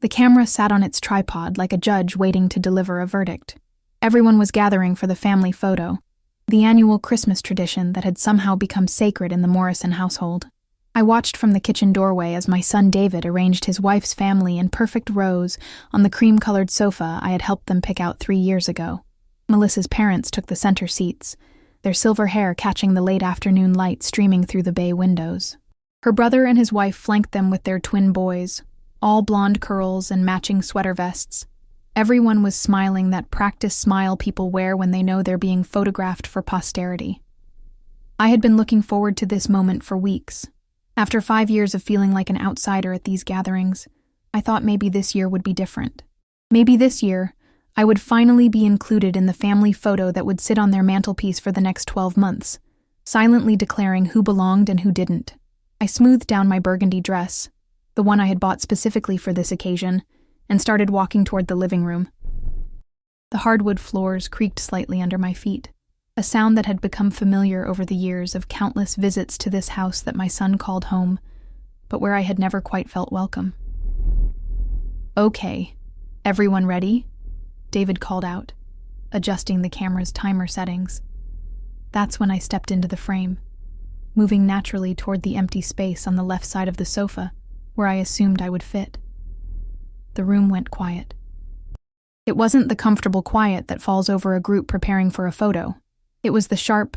The camera sat on its tripod like a judge waiting to deliver a verdict. Everyone was gathering for the family photo, the annual Christmas tradition that had somehow become sacred in the Morrison household. I watched from the kitchen doorway as my son David arranged his wife's family in perfect rows on the cream-colored sofa I had helped them pick out 3 years ago. Melissa's parents took the center seats, their silver hair catching the late afternoon light streaming through the bay windows. Her brother and his wife flanked them with their twin boys, all blonde curls and matching sweater vests. Everyone was smiling that practiced smile people wear when they know they're being photographed for posterity. I had been looking forward to this moment for weeks. After 5 years of feeling like an outsider at these gatherings, I thought maybe this year would be different. Maybe this year, I would finally be included in the family photo that would sit on their mantelpiece for the next 12 months, silently declaring who belonged and who didn't. I smoothed down my burgundy dress, the one I had bought specifically for this occasion, and started walking toward the living room. The hardwood floors creaked slightly under my feet, a sound that had become familiar over the years of countless visits to this house that my son called home, but where I had never quite felt welcome. "Okay, everyone ready?" David called out, adjusting the camera's timer settings. That's when I stepped into the frame, moving naturally toward the empty space on the left side of the sofa, where I assumed I would fit. The room went quiet. It wasn't the comfortable quiet that falls over a group preparing for a photo. It was the sharp,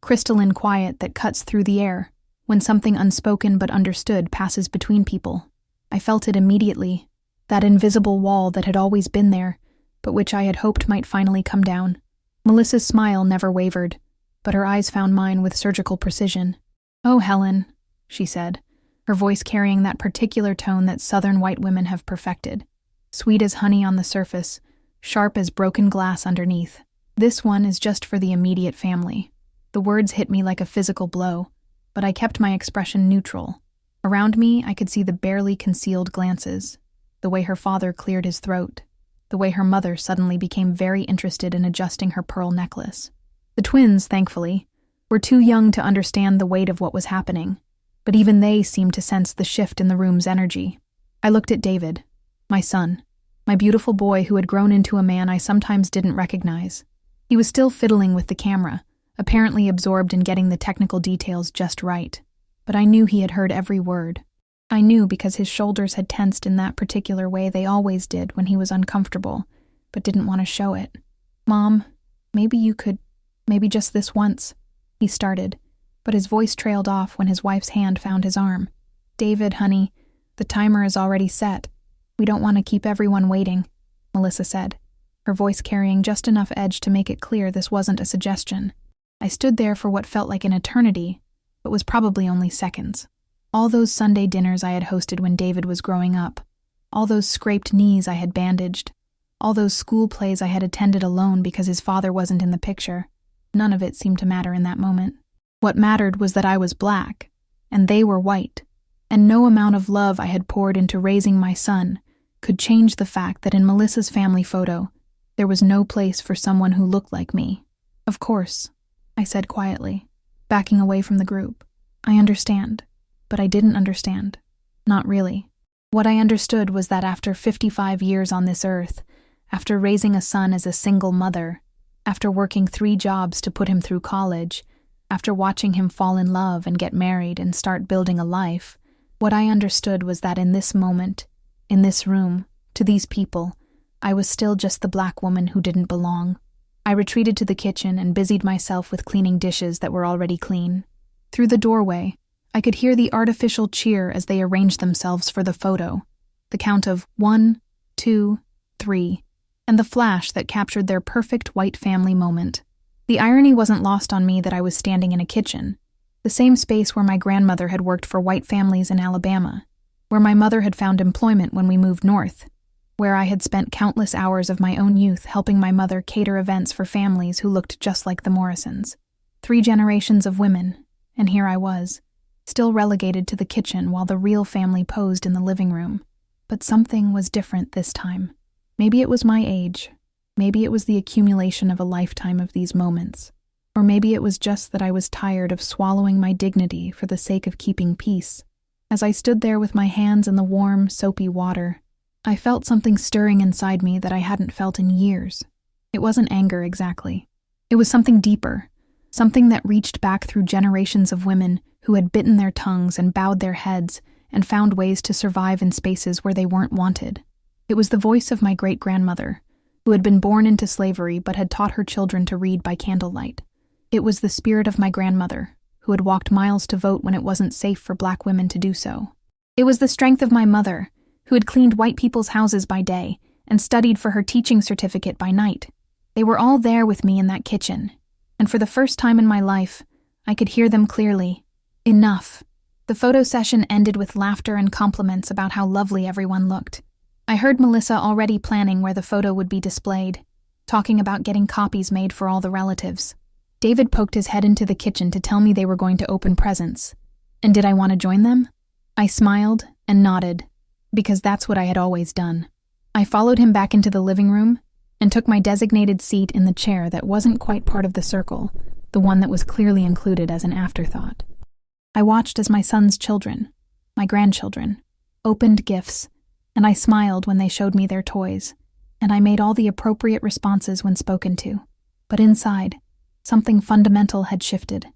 crystalline quiet that cuts through the air when something unspoken but understood passes between people. I felt it immediately, that invisible wall that had always been there, but which I had hoped might finally come down. Melissa's smile never wavered, but her eyes found mine with surgical precision. "Oh, Helen," she said, her voice carrying that particular tone that Southern white women have perfected. Sweet as honey on the surface, sharp as broken glass underneath. "This one is just for the immediate family." The words hit me like a physical blow, but I kept my expression neutral. Around me, I could see the barely concealed glances, the way her father cleared his throat, the way her mother suddenly became very interested in adjusting her pearl necklace. The twins, thankfully, were too young to understand the weight of what was happening, but even they seemed to sense the shift in the room's energy. I looked at David, my son, my beautiful boy who had grown into a man I sometimes didn't recognize. He was still fiddling with the camera, apparently absorbed in getting the technical details just right, but I knew he had heard every word. I knew because his shoulders had tensed in that particular way they always did when he was uncomfortable, but didn't want to show it. "Mom, maybe just this once," he started, but his voice trailed off when his wife's hand found his arm. "David, honey, the timer is already set. We don't want to keep everyone waiting," Melissa said, her voice carrying just enough edge to make it clear this wasn't a suggestion. I stood there for what felt like an eternity, but was probably only seconds. All those Sunday dinners I had hosted when David was growing up, all those scraped knees I had bandaged, all those school plays I had attended alone because his father wasn't in the picture, none of it seemed to matter in that moment. What mattered was that I was black, and they were white, and no amount of love I had poured into raising my son could change the fact that in Melissa's family photo, there was no place for someone who looked like me. "Of course," I said quietly, backing away from the group. "I understand." But I didn't understand. Not really. What I understood was that after 55 years on this earth, after raising a son as a single mother, after working 3 jobs to put him through college, after watching him fall in love and get married and start building a life, what I understood was that in this moment, in this room, to these people, I was still just the black woman who didn't belong. I retreated to the kitchen and busied myself with cleaning dishes that were already clean. Through the doorway, I could hear the artificial cheer as they arranged themselves for the photo, the count of 1, 2, 3, and the flash that captured their perfect white family moment. The irony wasn't lost on me that I was standing in a kitchen, the same space where my grandmother had worked for white families in Alabama, where my mother had found employment when we moved north, where I had spent countless hours of my own youth helping my mother cater events for families who looked just like the Morrisons. 3 generations of women, and here I was, still relegated to the kitchen while the real family posed in the living room. But something was different this time. Maybe it was my age. Maybe it was the accumulation of a lifetime of these moments. Or maybe it was just that I was tired of swallowing my dignity for the sake of keeping peace. As I stood there with my hands in the warm, soapy water, I felt something stirring inside me that I hadn't felt in years. It wasn't anger exactly. It was something deeper, something that reached back through generations of women who had bitten their tongues and bowed their heads and found ways to survive in spaces where they weren't wanted. It was the voice of my great-grandmother, who had been born into slavery but had taught her children to read by candlelight. It was the spirit of my grandmother, who had walked miles to vote when it wasn't safe for Black women to do so. It was the strength of my mother, who had cleaned white people's houses by day and studied for her teaching certificate by night. They were all there with me in that kitchen, and for the first time in my life, I could hear them clearly. Enough. The photo session ended with laughter and compliments about how lovely everyone looked. I heard Melissa already planning where the photo would be displayed, talking about getting copies made for all the relatives. David poked his head into the kitchen to tell me they were going to open presents. And did I want to join them? I smiled and nodded, because that's what I had always done. I followed him back into the living room and took my designated seat in the chair that wasn't quite part of the circle, the one that was clearly included as an afterthought. I watched as my son's children, my grandchildren, opened gifts, and I smiled when they showed me their toys, and I made all the appropriate responses when spoken to. But inside, something fundamental had shifted.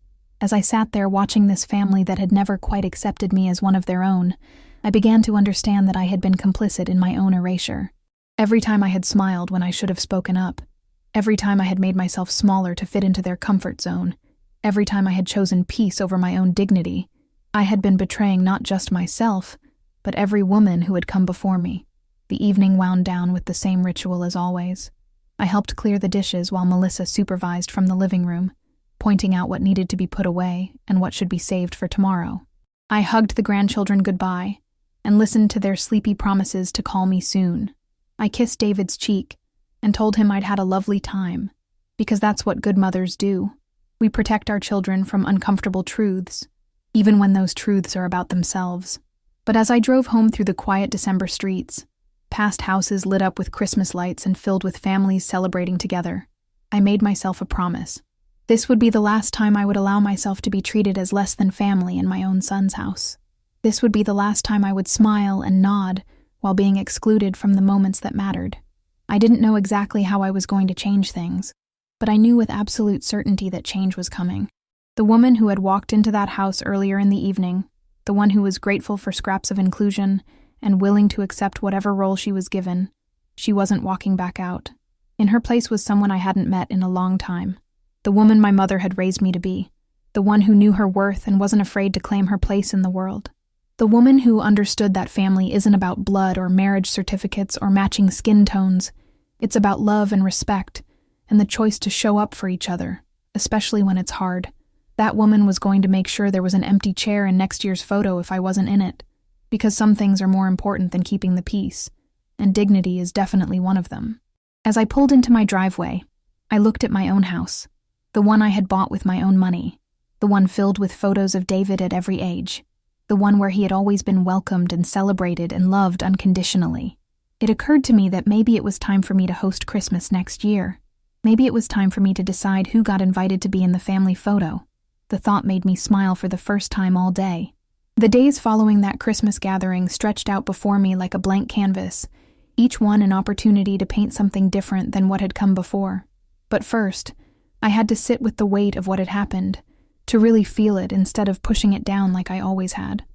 As I sat there watching this family that had never quite accepted me as one of their own, I began to understand that I had been complicit in my own erasure. Every time I had smiled when I should have spoken up, every time I had made myself smaller to fit into their comfort zone, every time I had chosen peace over my own dignity, I had been betraying not just myself, but every woman who had come before me. The evening wound down with the same ritual as always. I helped clear the dishes while Melissa supervised from the living room, pointing out what needed to be put away and what should be saved for tomorrow. I hugged the grandchildren goodbye and listened to their sleepy promises to call me soon. I kissed David's cheek and told him I'd had a lovely time, because that's what good mothers do. We protect our children from uncomfortable truths, even when those truths are about themselves. But as I drove home through the quiet December streets, past houses lit up with Christmas lights and filled with families celebrating together, I made myself a promise. This would be the last time I would allow myself to be treated as less than family in my own son's house. This would be the last time I would smile and nod while being excluded from the moments that mattered. I didn't know exactly how I was going to change things, but I knew with absolute certainty that change was coming. The woman who had walked into that house earlier in the evening, the one who was grateful for scraps of inclusion and willing to accept whatever role she was given, she wasn't walking back out. In her place was someone I hadn't met in a long time, the woman my mother had raised me to be, the one who knew her worth and wasn't afraid to claim her place in the world. The woman who understood that family isn't about blood or marriage certificates or matching skin tones. It's about love and respect and the choice to show up for each other, especially when it's hard. That woman was going to make sure there was an empty chair in next year's photo if I wasn't in it, because some things are more important than keeping the peace, and dignity is definitely one of them. As I pulled into my driveway, I looked at my own house, the one I had bought with my own money, the one filled with photos of David at every age, the one where he had always been welcomed and celebrated and loved unconditionally. It occurred to me that maybe it was time for me to host Christmas next year. Maybe it was time for me to decide who got invited to be in the family photo. The thought made me smile for the first time all day. The days following that Christmas gathering stretched out before me like a blank canvas, each one an opportunity to paint something different than what had come before. But first, I had to sit with the weight of what had happened, to really feel it instead of pushing it down like I always had.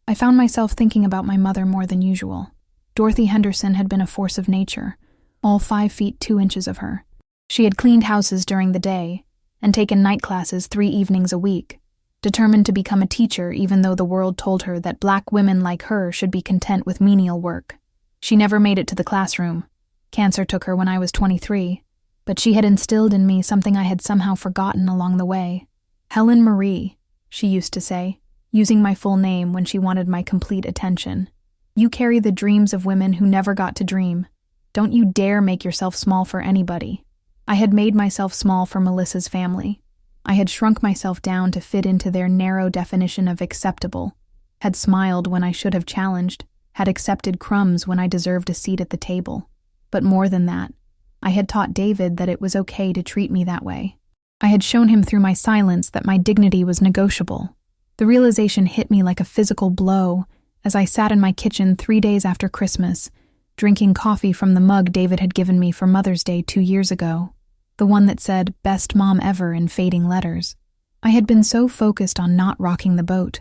I found myself thinking about my mother more than usual. Dorothy Henderson had been a force of nature, all 5 feet 2 inches of her. She had cleaned houses during the day and taken night classes 3 evenings a week, determined to become a teacher even though the world told her that Black women like her should be content with menial work. She never made it to the classroom. Cancer took her when I was 23, but she had instilled in me something I had somehow forgotten along the way. Helen Marie, she used to say, using my full name when she wanted my complete attention. You carry the dreams of women who never got to dream. Don't you dare make yourself small for anybody. I had made myself small for Melissa's family. I had shrunk myself down to fit into their narrow definition of acceptable, had smiled when I should have challenged, had accepted crumbs when I deserved a seat at the table. But more than that, I had taught David that it was okay to treat me that way. I had shown him through my silence that my dignity was negotiable. The realization hit me like a physical blow as I sat in my kitchen 3 days after Christmas, drinking coffee from the mug David had given me for Mother's Day 2 years ago, the one that said, "Best Mom Ever" in fading letters. I had been so focused on not rocking the boat,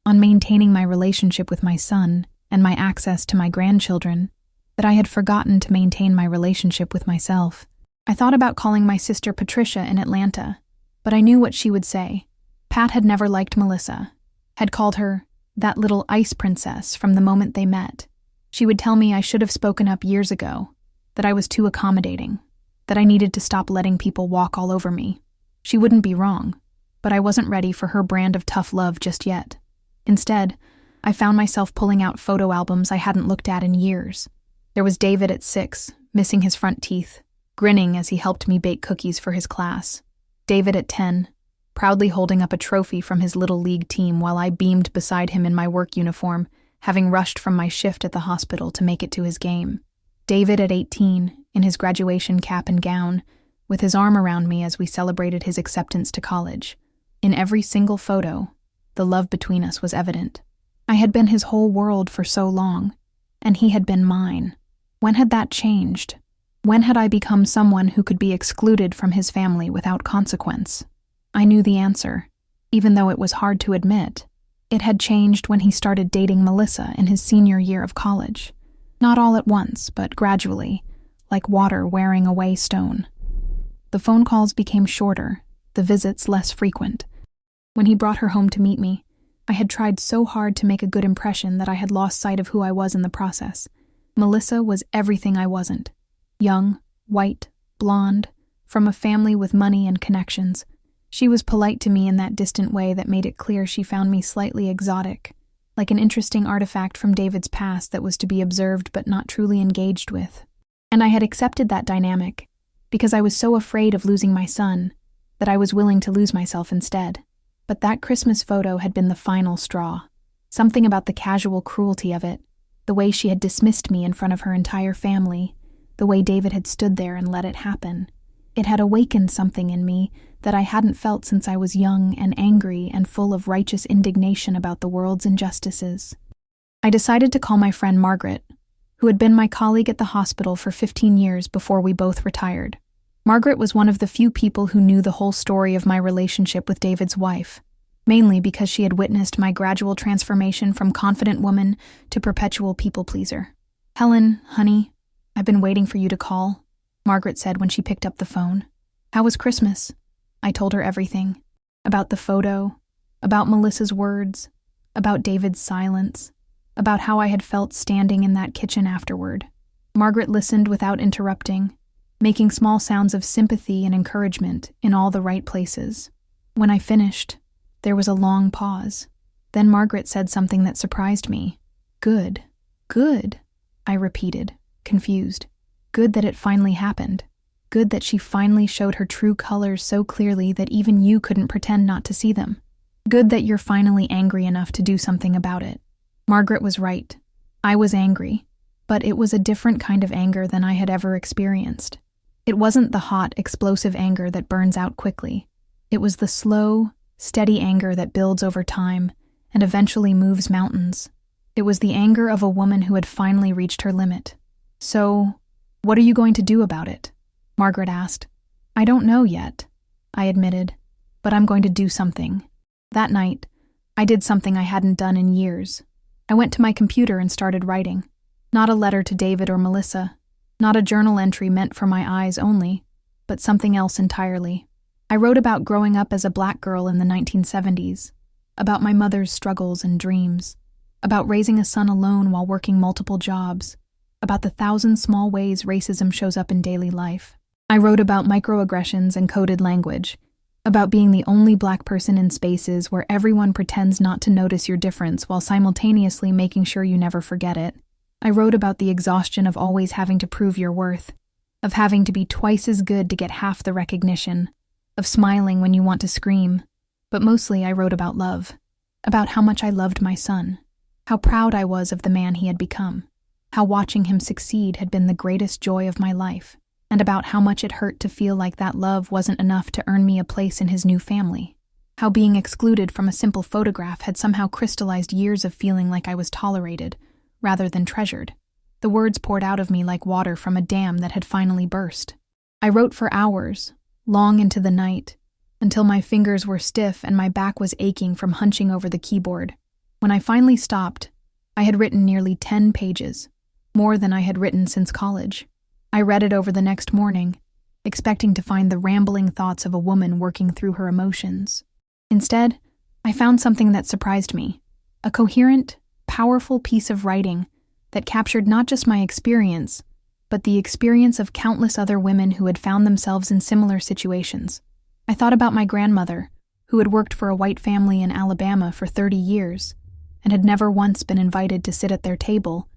on maintaining my relationship with my son and my access to my grandchildren, that I had forgotten to maintain my relationship with myself. I thought about calling my sister Patricia in Atlanta, but I knew what she would say. Pat had never liked Melissa, had called her that little ice princess from the moment they met. She would tell me I should have spoken up years ago, that I was too accommodating, that I needed to stop letting people walk all over me. She wouldn't be wrong, but I wasn't ready for her brand of tough love just yet. Instead, I found myself pulling out photo albums I hadn't looked at in years. There was David at 6, missing his front teeth, grinning as he helped me bake cookies for his class. David at 10, proudly holding up a trophy from his little league team while I beamed beside him in my work uniform, having rushed from my shift at the hospital to make it to his game. David at 18, in his graduation cap and gown, with his arm around me as we celebrated his acceptance to college. In every single photo, the love between us was evident. I had been his whole world for so long, and he had been mine. When had that changed? When had I become someone who could be excluded from his family without consequence? I knew the answer, even though it was hard to admit. It had changed when he started dating Melissa in his senior year of college. Not all at once, but gradually, like water wearing away stone. The phone calls became shorter, the visits less frequent. When he brought her home to meet me, I had tried so hard to make a good impression that I had lost sight of who I was in the process. Melissa was everything I wasn't. Young, white, blonde, from a family with money and connections. She was polite to me in that distant way that made it clear she found me slightly exotic, like an interesting artifact from David's past that was to be observed but not truly engaged with. And I had accepted that dynamic, because I was so afraid of losing my son, that I was willing to lose myself instead. But that Christmas photo had been the final straw. Something about the casual cruelty of it, the way she had dismissed me in front of her entire family, the way David had stood there and let it happen. It had awakened something in me that I hadn't felt since I was young and angry and full of righteous indignation about the world's injustices. I decided to call my friend Margaret, who had been my colleague at the hospital for 15 years before we both retired. Margaret was one of the few people who knew the whole story of my relationship with David's wife, mainly because she had witnessed my gradual transformation from confident woman to perpetual people-pleaser. "Helen, honey, I've been waiting for you to call," Margaret said when she picked up the phone. "How was Christmas?" I told her everything. About the photo, about Melissa's words, about David's silence, about how I had felt standing in that kitchen afterward. Margaret listened without interrupting, making small sounds of sympathy and encouragement in all the right places. When I finished, there was a long pause. Then Margaret said something that surprised me. "Good, good," I repeated, confused. Good that it finally happened. Good that she finally showed her true colors so clearly that even you couldn't pretend not to see them. Good that you're finally angry enough to do something about it. Margaret was right. I was angry, but it was a different kind of anger than I had ever experienced. It wasn't the hot, explosive anger that burns out quickly. It was the slow, steady anger that builds over time and eventually moves mountains. It was the anger of a woman who had finally reached her limit. "So, what are you going to do about it?" Margaret asked. "I don't know yet," I admitted, "but I'm going to do something." That night, I did something I hadn't done in years. I went to my computer and started writing. Not a letter to David or Melissa, not a journal entry meant for my eyes only, but something else entirely. I wrote about growing up as a black girl in the 1970s, about my mother's struggles and dreams, about raising a son alone while working multiple jobs, about the 1,000 small ways racism shows up in daily life. I wrote about microaggressions and coded language, about being the only black person in spaces where everyone pretends not to notice your difference while simultaneously making sure you never forget it. I wrote about the exhaustion of always having to prove your worth, of having to be twice as good to get half the recognition, of smiling when you want to scream. But mostly I wrote about love, about how much I loved my son, how proud I was of the man he had become, how watching him succeed had been the greatest joy of my life, and about how much it hurt to feel like that love wasn't enough to earn me a place in his new family, how being excluded from a simple photograph had somehow crystallized years of feeling like I was tolerated, rather than treasured. The words poured out of me like water from a dam that had finally burst. I wrote for hours, long into the night, until my fingers were stiff and my back was aching from hunching over the keyboard. When I finally stopped, I had written nearly 10 pages, more than I had written since college. I read it over the next morning, expecting to find the rambling thoughts of a woman working through her emotions. Instead, I found something that surprised me, a coherent, powerful piece of writing that captured not just my experience, but the experience of countless other women who had found themselves in similar situations. I thought about my grandmother, who had worked for a white family in Alabama for 30 years and had never once been invited to sit at their table,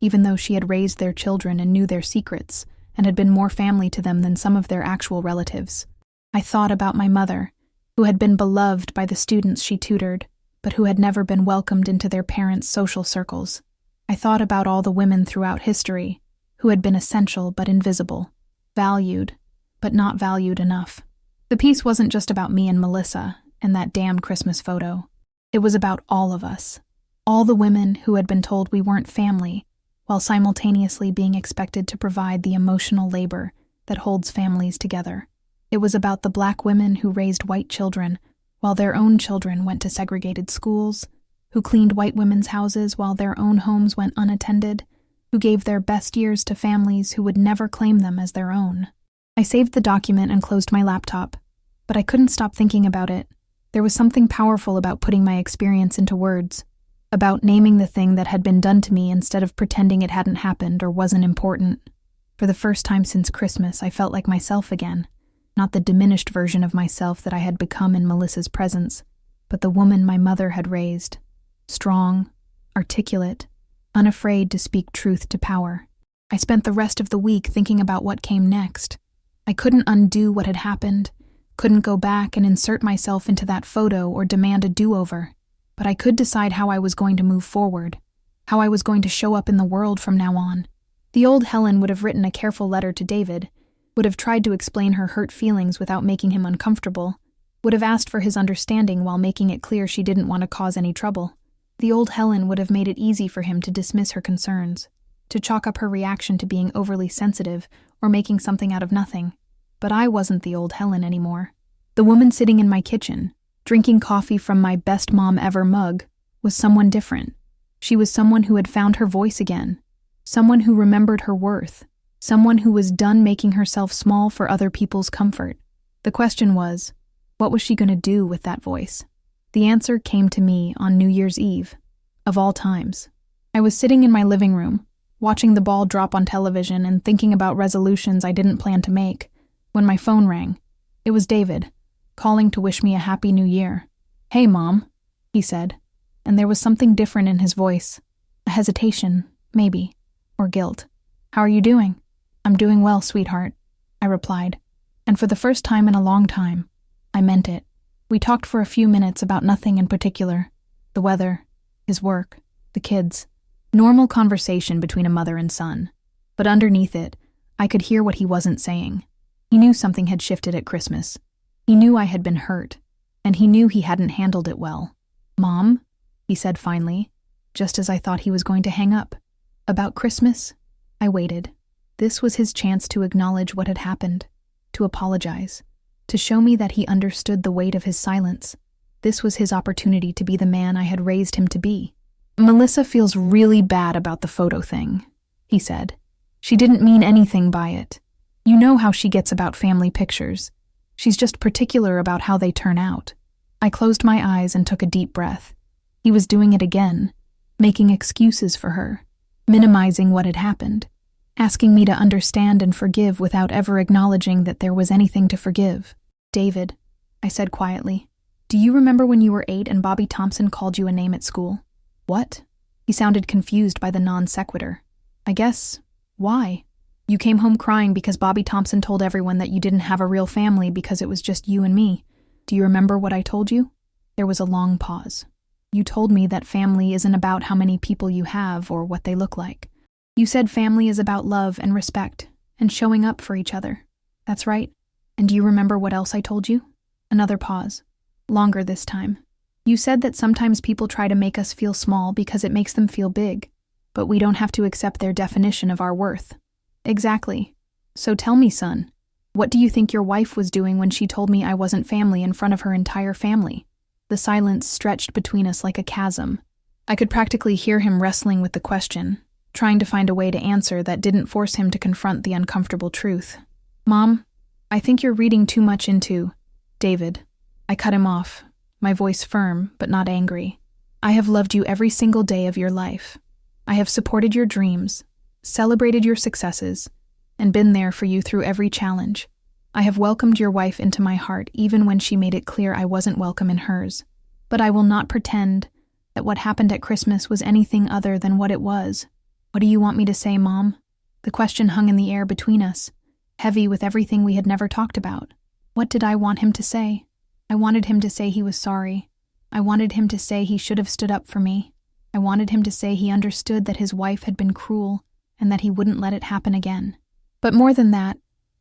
even though she had raised their children and knew their secrets and had been more family to them than some of their actual relatives. I thought about my mother, who had been beloved by the students she tutored, but who had never been welcomed into their parents' social circles. I thought about all the women throughout history who had been essential but invisible, valued but not valued enough. The piece wasn't just about me and Melissa and that damn Christmas photo. It was about all of us, all the women who had been told we weren't family, while simultaneously being expected to provide the emotional labor that holds families together. It was about the Black women who raised white children while their own children went to segregated schools, who cleaned white women's houses while their own homes went unattended, who gave their best years to families who would never claim them as their own. I saved the document and closed my laptop, but I couldn't stop thinking about it. There was something powerful about putting my experience into words, about naming the thing that had been done to me instead of pretending it hadn't happened or wasn't important. For the first time since Christmas, I felt like myself again, not the diminished version of myself that I had become in Melissa's presence, but the woman my mother had raised, strong, articulate, unafraid to speak truth to power. I spent the rest of the week thinking about what came next. I couldn't undo what had happened, couldn't go back and insert myself into that photo or demand a do-over, but I could decide how I was going to move forward, how I was going to show up in the world from now on. The old Helen would have written a careful letter to David, would have tried to explain her hurt feelings without making him uncomfortable, would have asked for his understanding while making it clear she didn't want to cause any trouble. The old Helen would have made it easy for him to dismiss her concerns, to chalk up her reaction to being overly sensitive or making something out of nothing. But I wasn't the old Helen anymore. The woman sitting in my kitchen, drinking coffee from my best mom ever mug, was someone different. She was someone who had found her voice again, someone who remembered her worth, someone who was done making herself small for other people's comfort. The question was, what was she going to do with that voice? The answer came to me on New Year's Eve, of all times. I was sitting in my living room, watching the ball drop on television and thinking about resolutions I didn't plan to make, when my phone rang. It was David, calling to wish me a happy new year. "Hey, Mom," he said, and there was something different in his voice, a hesitation, maybe, or guilt. "How are you doing?" "I'm doing well, sweetheart," I replied, and for the first time in a long time, I meant it. We talked for a few minutes about nothing in particular, the weather, his work, the kids. Normal conversation between a mother and son, but underneath it, I could hear what he wasn't saying. He knew something had shifted at Christmas. He knew I had been hurt, and he knew he hadn't handled it well. "Mom," he said finally, just as I thought he was going to hang up. "About Christmas?" I waited. This was his chance to acknowledge what had happened, to apologize, to show me that he understood the weight of his silence. This was his opportunity to be the man I had raised him to be. "Melissa feels really bad about the photo thing," he said. "She didn't mean anything by it. You know how she gets about family pictures. She's just particular about how they turn out." I closed my eyes and took a deep breath. He was doing it again, making excuses for her, minimizing what had happened, asking me to understand and forgive without ever acknowledging that there was anything to forgive. "David," I said quietly, "do you remember when you were 8 and Bobby Thompson called you a name at school?" "What?" He sounded confused by the non sequitur. "I guess, why? You came home crying because Bobby Thompson told everyone that you didn't have a real family because it was just you and me. Do you remember what I told you?" There was a long pause. "You told me that family isn't about how many people you have or what they look like. You said family is about love and respect and showing up for each other. That's right. And do you remember what else I told you?" Another pause. Longer this time. "You said that sometimes people try to make us feel small because it makes them feel big. but we don't have to accept their definition of our worth. Exactly. So tell me, son, what do you think your wife was doing when she told me I wasn't family in front of her entire family? The silence stretched between us like a chasm. I could practically hear him wrestling with the question, trying to find a way to answer that didn't force him to confront the uncomfortable truth. Mom, I think you're reading too much into David. I cut him off, my voice firm but not angry. I have loved you every single day of your life. I have supported your dreams, celebrated your successes, and been there for you through every challenge. I have welcomed your wife into my heart even when she made it clear I wasn't welcome in hers. But I will not pretend that what happened at Christmas was anything other than what it was. What do you want me to say, Mom? The question hung in the air between us, heavy with everything we had never talked about. What did I want him to say? I wanted him to say he was sorry. I wanted him to say he should have stood up for me. I wanted him to say he understood that his wife had been cruel and that he wouldn't let it happen again. But more than that,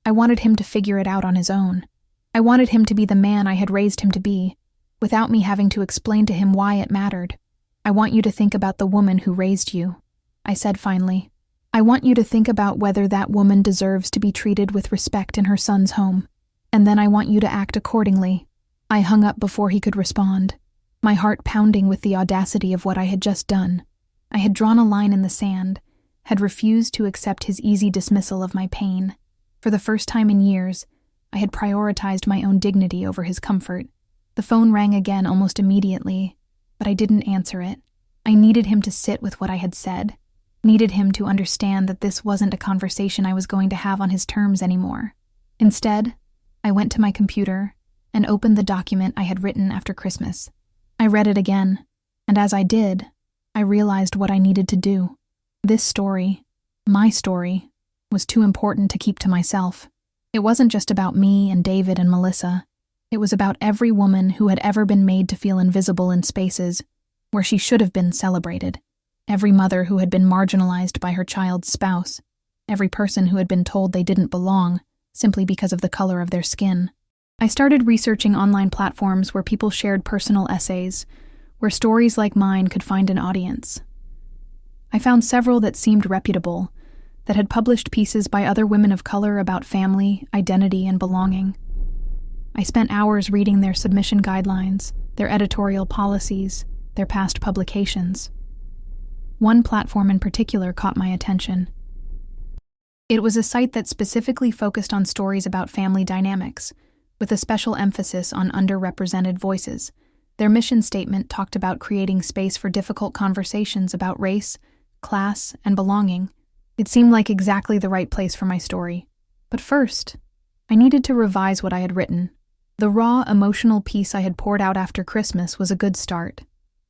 I wanted him to figure it out on his own. I wanted him to be the man I had raised him to be, without me having to explain to him why it mattered. I want you to think about the woman who raised you, I said finally. I want you to think about whether that woman deserves to be treated with respect in her son's home. And then I want you to act accordingly. I hung up before he could respond, my heart pounding with the audacity of what I had just done. I had drawn a line in the sand, had refused to accept his easy dismissal of my pain. For the first time in years, I had prioritized my own dignity over his comfort. The phone rang again almost immediately, but I didn't answer it. I needed him to sit with what I had said, needed him to understand that this wasn't a conversation I was going to have on his terms anymore. Instead, I went to my computer and opened the document I had written after Christmas. I read it again, and as I did, I realized what I needed to do. This story, my story, was too important to keep to myself. It wasn't just about me and David and Melissa. It was about every woman who had ever been made to feel invisible in spaces where she should have been celebrated. Every mother who had been marginalized by her child's spouse. Every person who had been told they didn't belong simply because of the color of their skin. I started researching online platforms where people shared personal essays, where stories like mine could find an audience. I found several that seemed reputable, that had published pieces by other women of color about family, identity, and belonging. I spent hours reading their submission guidelines, their editorial policies, their past publications. One platform in particular caught my attention. It was a site that specifically focused on stories about family dynamics, with a special emphasis on underrepresented voices. Their mission statement talked about creating space for difficult conversations about race, class, and belonging. It seemed like exactly the right place for my story. But first, I needed to revise what I had written. The raw, emotional piece I had poured out after Christmas was a good start,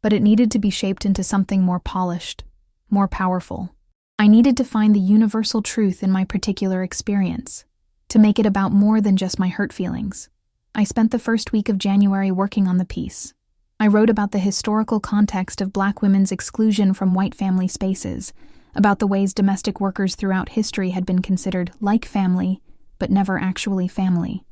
but it needed to be shaped into something more polished, more powerful. I needed to find the universal truth in my particular experience, to make it about more than just my hurt feelings. I spent the first week of January working on the piece. I wrote about the historical context of Black women's exclusion from white family spaces, about the ways domestic workers throughout history had been considered like family, but never actually family.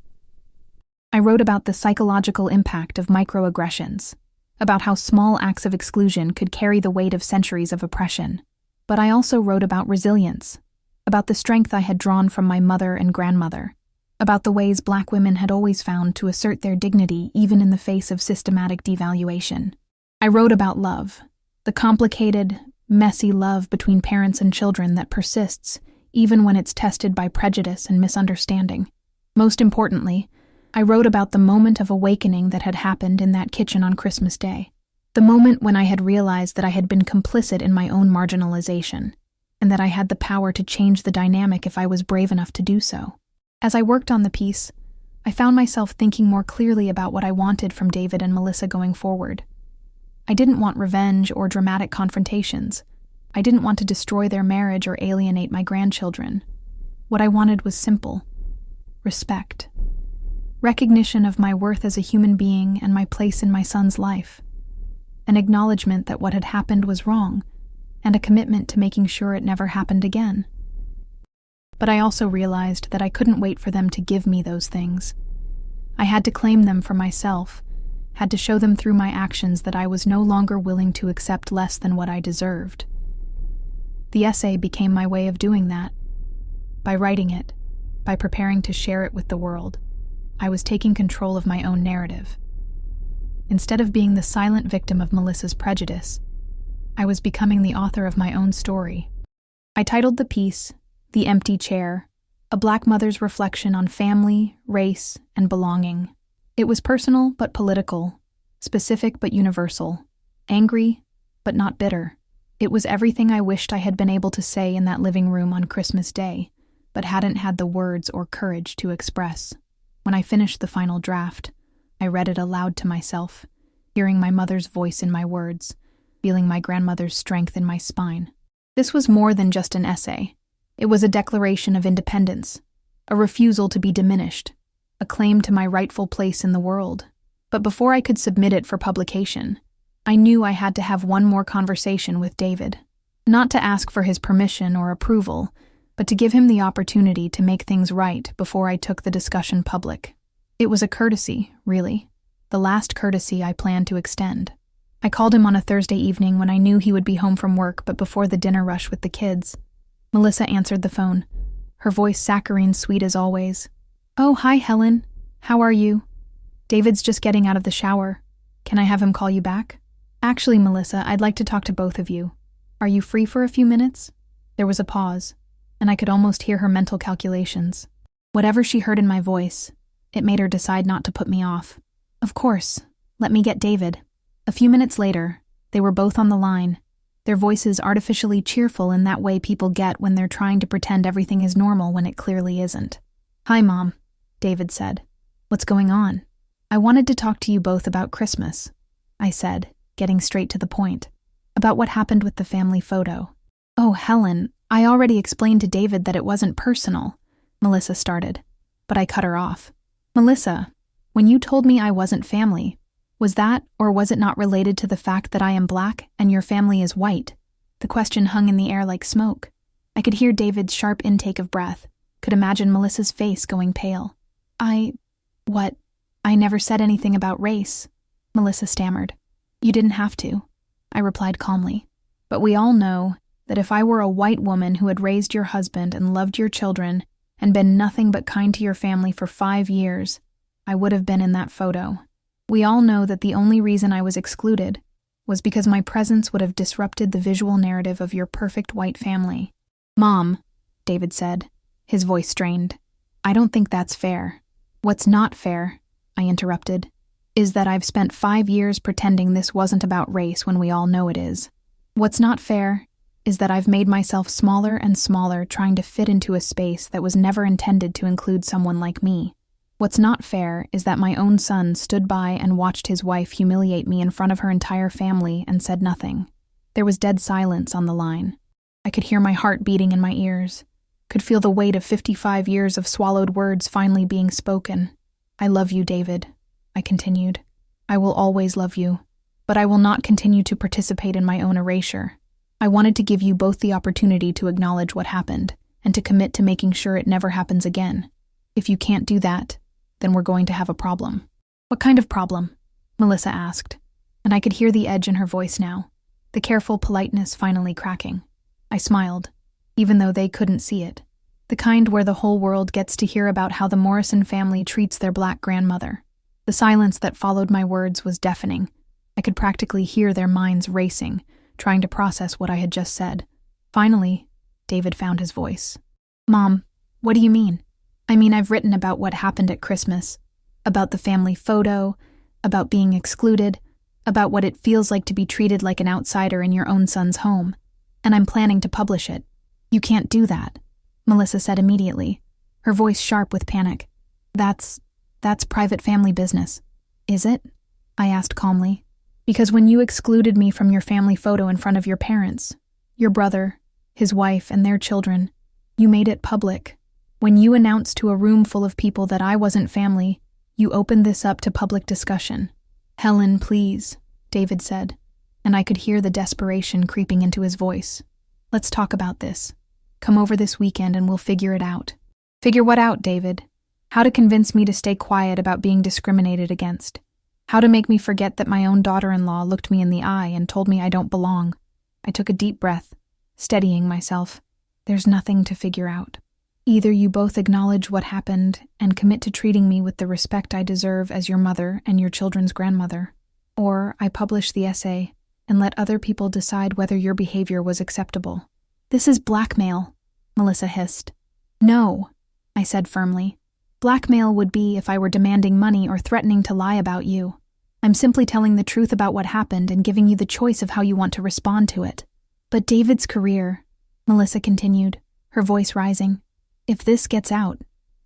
I wrote about the psychological impact of microaggressions, about how small acts of exclusion could carry the weight of centuries of oppression. But I also wrote about resilience, about the strength I had drawn from my mother and grandmother, about the ways Black women had always found to assert their dignity even in the face of systematic devaluation. I wrote about love, the complicated, messy love between parents and children that persists even when it's tested by prejudice and misunderstanding. Most importantly, I wrote about the moment of awakening that had happened in that kitchen on Christmas Day. The moment when I had realized that I had been complicit in my own marginalization, and that I had the power to change the dynamic if I was brave enough to do so. As I worked on the piece, I found myself thinking more clearly about what I wanted from David and Melissa going forward. I didn't want revenge or dramatic confrontations. I didn't want to destroy their marriage or alienate my grandchildren. What I wanted was simple: respect. Recognition of my worth as a human being and my place in my son's life. An acknowledgement that what had happened was wrong, and a commitment to making sure it never happened again. But I also realized that I couldn't wait for them to give me those things. I had to claim them for myself, had to show them through my actions that I was no longer willing to accept less than what I deserved. The essay became my way of doing that. By writing it, by preparing to share it with the world, I was taking control of my own narrative. Instead of being the silent victim of Melissa's prejudice, I was becoming the author of my own story. I titled the piece, "The Empty Chair," a Black mother's reflection on family, race, and belonging. It was personal but political, specific but universal, angry but not bitter. It was everything I wished I had been able to say in that living room on Christmas Day, but hadn't had the words or courage to express. When I finished the final draft, I read it aloud to myself, hearing my mother's voice in my words, feeling my grandmother's strength in my spine. This was more than just an essay. It was a declaration of independence, a refusal to be diminished, a claim to my rightful place in the world. But before I could submit it for publication, I knew I had to have one more conversation with David. Not to ask for his permission or approval, but to give him the opportunity to make things right before I took the discussion public. It was a courtesy, really, the last courtesy I planned to extend. I called him on a Thursday evening when I knew he would be home from work but before the dinner rush with the kids. Melissa answered the phone, her voice saccharine sweet as always. "Oh, hi, Helen. How are you? David's just getting out of the shower. Can I have him call you back?" "Actually, Melissa, I'd like to talk to both of you. Are you free for a few minutes?" There was a pause, and I could almost hear her mental calculations. Whatever she heard in my voice, it made her decide not to put me off. "Of course. Let me get David." A few minutes later, they were both on the line, their voices artificially cheerful in that way people get when they're trying to pretend everything is normal when it clearly isn't. "Hi, Mom," David said. "What's going on?" "I wanted to talk to you both about Christmas," I said, getting straight to the point. "About what happened with the family photo." "Oh, Helen, I already explained to David that it wasn't personal," Melissa started, but I cut her off. "Melissa, when you told me I wasn't family, was that or was it not related to the fact that I am Black and your family is white?" The question hung in the air like smoke. I could hear David's sharp intake of breath, could imagine Melissa's face going pale. What? I never said anything about race," Melissa stammered. "You didn't have to," I replied calmly. "But we all know that if I were a white woman who had raised your husband and loved your children and been nothing but kind to your family for 5 years, I would have been in that photo. We all know that the only reason I was excluded was because my presence would have disrupted the visual narrative of your perfect white family." "Mom," David said, his voice strained, "I don't think that's fair." "What's not fair," I interrupted, "is that I've spent 5 years pretending this wasn't about race when we all know it is. What's not fair is that I've made myself smaller and smaller trying to fit into a space that was never intended to include someone like me. What's not fair is that my own son stood by and watched his wife humiliate me in front of her entire family and said nothing. There was dead silence on the line. I could hear my heart beating in my ears, could feel the weight of 55 years of swallowed words finally being spoken. "I love you, David," I continued. "I will always love you, but I will not continue to participate in my own erasure. I wanted to give you both the opportunity to acknowledge what happened and to commit to making sure it never happens again. If you can't do that, then we're going to have a problem." "What kind of problem?" Melissa asked, and I could hear the edge in her voice now, the careful politeness finally cracking. I smiled, even though they couldn't see it. The kind where the whole world gets to hear about how the Morrison family treats their Black grandmother. The silence that followed my words was deafening. I could practically hear their minds racing, trying to process what I had just said. Finally, David found his voice. "Mom, what do you mean?" "I mean, I've written about what happened at Christmas, about the family photo, about being excluded, about what it feels like to be treated like an outsider in your own son's home, and I'm planning to publish it." "You can't do that," Melissa said immediately, her voice sharp with panic. That's private family business." "Is it?" I asked calmly. "Because when you excluded me from your family photo in front of your parents, your brother, his wife, and their children, you made it public. When you announced to a room full of people that I wasn't family, you opened this up to public discussion." "Helen, please," David said, and I could hear the desperation creeping into his voice. "Let's talk about this. Come over this weekend and we'll figure it out." "Figure what out, David? How to convince me to stay quiet about being discriminated against? How to make me forget that my own daughter-in-law looked me in the eye and told me I don't belong?" I took a deep breath, steadying myself. There's nothing to figure out. Either you both acknowledge what happened and commit to treating me with the respect I deserve as your mother and your children's grandmother, or I publish the essay and let other people decide whether your behavior was acceptable. This is blackmail, Melissa hissed. No, I said firmly. Blackmail would be if I were demanding money or threatening to lie about you. I'm simply telling the truth about what happened and giving you the choice of how you want to respond to it. But David's career, Melissa continued, her voice rising. If this gets out,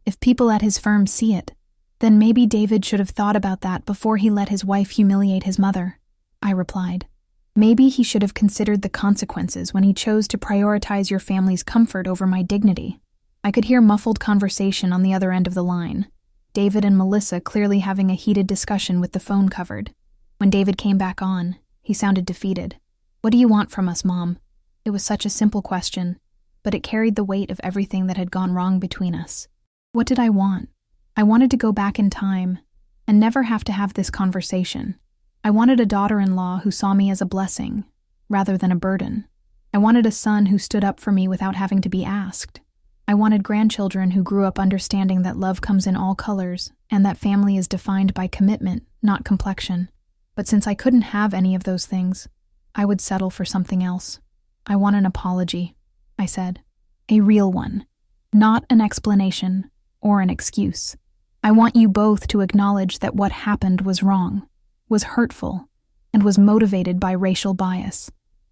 if people at his firm see it, then maybe David should have thought about that before he let his wife humiliate his mother, I replied. Maybe he should have considered the consequences when he chose to prioritize your family's comfort over my dignity. I could hear muffled conversation on the other end of the line. David and Melissa clearly having a heated discussion with the phone covered. When David came back on, he sounded defeated. What do you want from us, Mom? It was such a simple question, but it carried the weight of everything that had gone wrong between us. What did I want? I wanted to go back in time and never have to have this conversation. I wanted a daughter-in-law who saw me as a blessing, rather than a burden. I wanted a son who stood up for me without having to be asked. I wanted grandchildren who grew up understanding that love comes in all colors and that family is defined by commitment, not complexion. But since I couldn't have any of those things, I would settle for something else. I want an apology, I said. A real one, not an explanation or an excuse. I want you both to acknowledge that what happened was wrong, was hurtful, and was motivated by racial bias.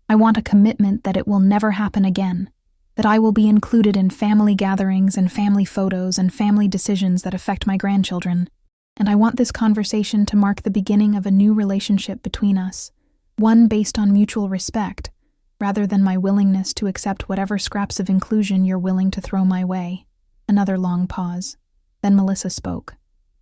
I want a commitment that it will never happen again, that I will be included in family gatherings and family photos and family decisions that affect my grandchildren. And I want this conversation to mark the beginning of a new relationship between us, one based on mutual respect, rather than my willingness to accept whatever scraps of inclusion you're willing to throw my way. Another long pause. Then Melissa spoke,